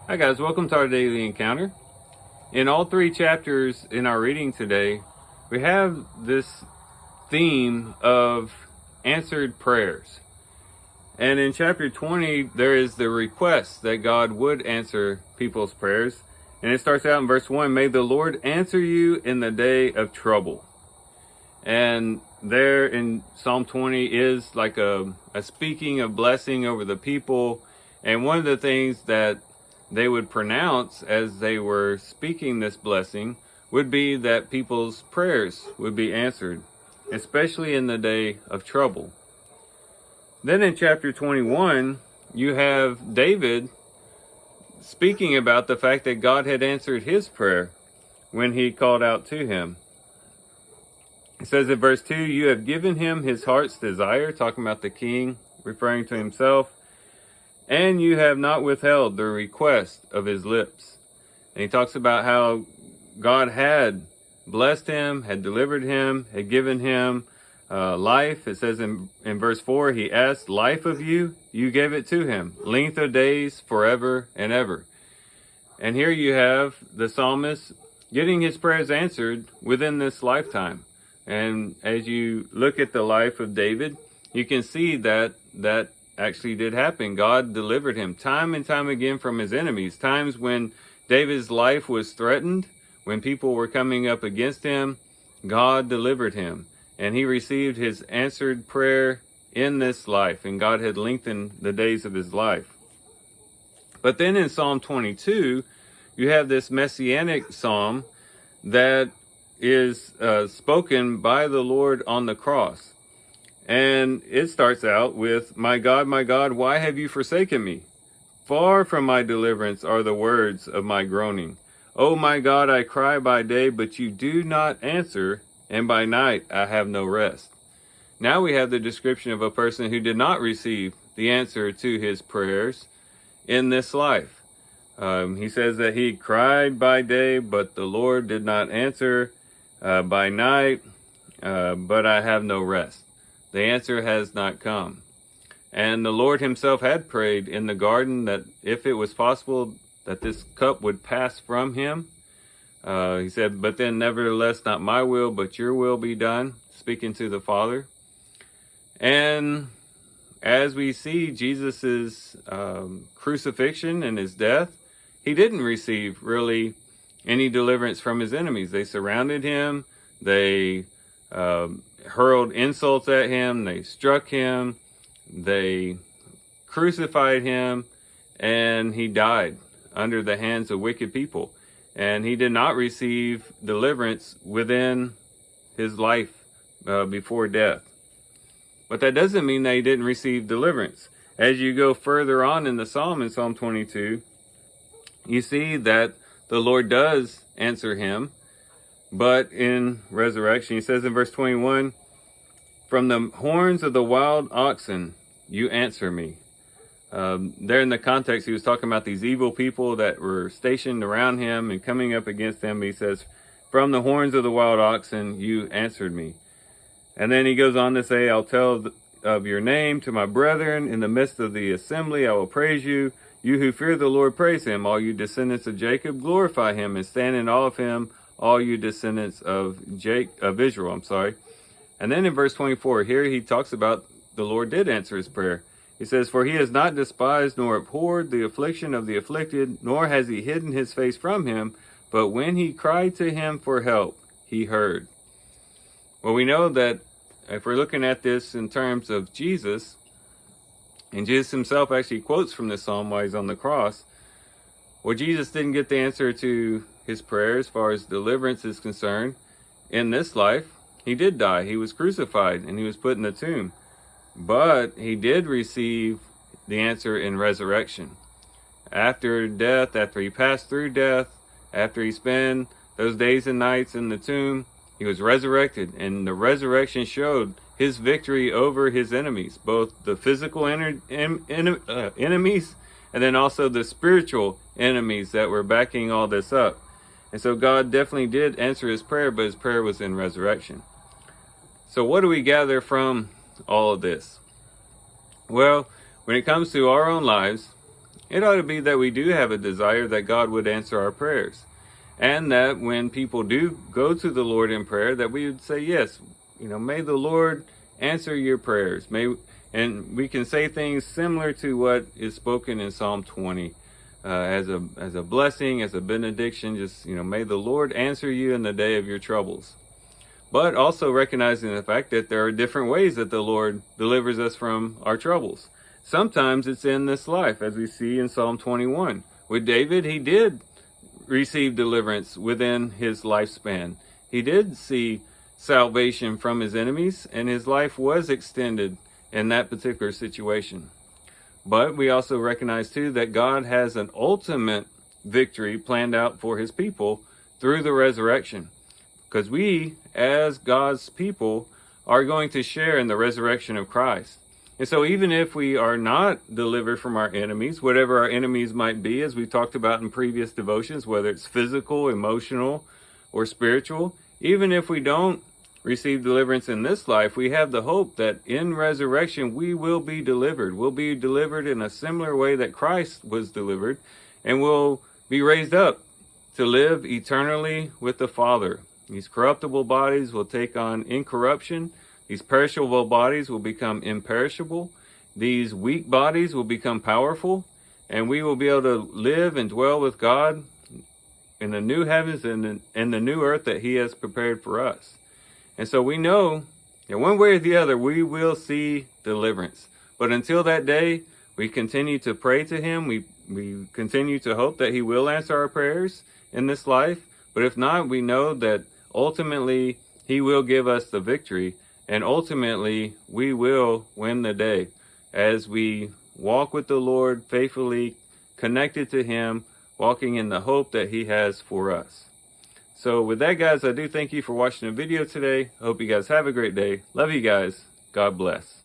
Hi guys, welcome to our daily encounter. In all three chapters in our reading today, we have this theme of answered prayers. And in chapter 20, there is the request that God would answer people's prayers. And it starts out in verse 1, "May the Lord answer you in the day of trouble." And there in Psalm 20 is like a speaking of blessing over the people. And one of the things that they would pronounce as they were speaking this blessing would be that people's prayers would be answered, especially in the day of trouble. Then in chapter 21, you have David speaking about the fact that God had answered his prayer when he called out to him. It says in verse 2, "You have given him his heart's desire," talking about the king, referring to himself, "and you have not withheld the request of his lips." And he talks about how God had blessed him, had delivered him, had given him life. It says in verse 4, he asked life of you, you gave it to him, length of days forever and ever. And here you have the psalmist getting his prayers answered within this lifetime. And as you look at the life of David, you can see that actually did happen. God delivered him time and time again from his enemies. Times when David's life was threatened, when people were coming up against him, God delivered him. And he received his answered prayer in this life. And God had lengthened the days of his life. But then in Psalm 22, you have this messianic psalm that is spoken by the Lord on the cross. And it starts out with, my God, why have you forsaken me? Far from my deliverance are the words of my groaning. Oh my God, I cry by day, but you do not answer, and by night I have no rest. Now we have the description of a person who did not receive the answer to his prayers in this life. He says that he cried by day, but the Lord did not answer, by night, but I have no rest. The answer has not come. And the Lord himself had prayed in the garden that if it was possible that this cup would pass from him. He said, but then nevertheless, not my will, but your will be done, speaking to the Father. And as we see Jesus's crucifixion and his death, he didn't receive really any deliverance from his enemies. They surrounded him. They hurled insults at him, they struck him, they crucified him, and he died under the hands of wicked people. And he did not receive deliverance within his life before death. But that doesn't mean that he didn't receive deliverance. As you go further on in the psalm, in Psalm 22, you see that the Lord does answer him. But in resurrection, he says in verse 21, from the horns of the wild oxen, you answer me. There in the context, he was talking about these evil people that were stationed around him and coming up against him. He says, from the horns of the wild oxen, you answered me. And then he goes on to say, I'll tell of your name to my brethren. In the midst of the assembly, I will praise you. You who fear the Lord, praise him. All you descendants of Jacob, glorify him and stand in awe of him. All you descendants of Israel, And then in verse 24, here he talks about the Lord did answer his prayer. He says, for he has not despised nor abhorred the affliction of the afflicted, nor has he hidden his face from him. But when he cried to him for help, he heard. Well, we know that if we're looking at this in terms of Jesus, and Jesus himself actually quotes from this psalm while he's on the cross, well, Jesus didn't get the answer to his prayer as far as deliverance is concerned in this life. He did die. He was crucified and he was put in the tomb. But he did receive the answer in resurrection. After death, after he passed through death, after he spent those days and nights in the tomb, he was resurrected. And the resurrection showed his victory over his enemies, both the physical enemies and then also the spiritual enemies that were backing all this up. And so God definitely did answer his prayer, but his prayer was in resurrection. So what do we gather from all of this? Well, when it comes to our own lives, It ought to be that we do have a desire that God would answer our prayers. And that when people do go to the Lord in prayer, that we would say, yes, may the Lord answer your prayers. And we can say things similar to what is spoken in Psalm 20 as a blessing, as a benediction. Just, may the Lord answer you in the day of your troubles. But also recognizing the fact that there are different ways that the Lord delivers us from our troubles. Sometimes it's in this life, as we see in Psalm 21. With David, he did receive deliverance within his lifespan. He did see salvation from his enemies, and his life was extended in that particular situation. But we also recognize too that God has an ultimate victory planned out for his people through the resurrection. Because we, as God's people, are going to share in the resurrection of Christ. And so even if we are not delivered from our enemies, whatever our enemies might be, as we talked about in previous devotions, whether it's physical, emotional, or spiritual, even if we don't receive deliverance in this life, we have the hope that in resurrection we will be delivered. We'll be delivered in a similar way that Christ was delivered, and we'll be raised up to live eternally with the Father. These corruptible bodies will take on incorruption. These perishable bodies will become imperishable. These weak bodies will become powerful, and we will be able to live and dwell with God in the new heavens and the new earth that he has prepared for us. And so we know that one way or the other, we will see deliverance. But until that day, we continue to pray to him. We continue to hope that he will answer our prayers in this life. But if not, we know that ultimately he will give us the victory. And ultimately, we will win the day as we walk with the Lord faithfully, connected to him, walking in the hope that he has for us. So with that, guys, I do thank you for watching the video today. I hope you guys have a great day. Love you guys. God bless.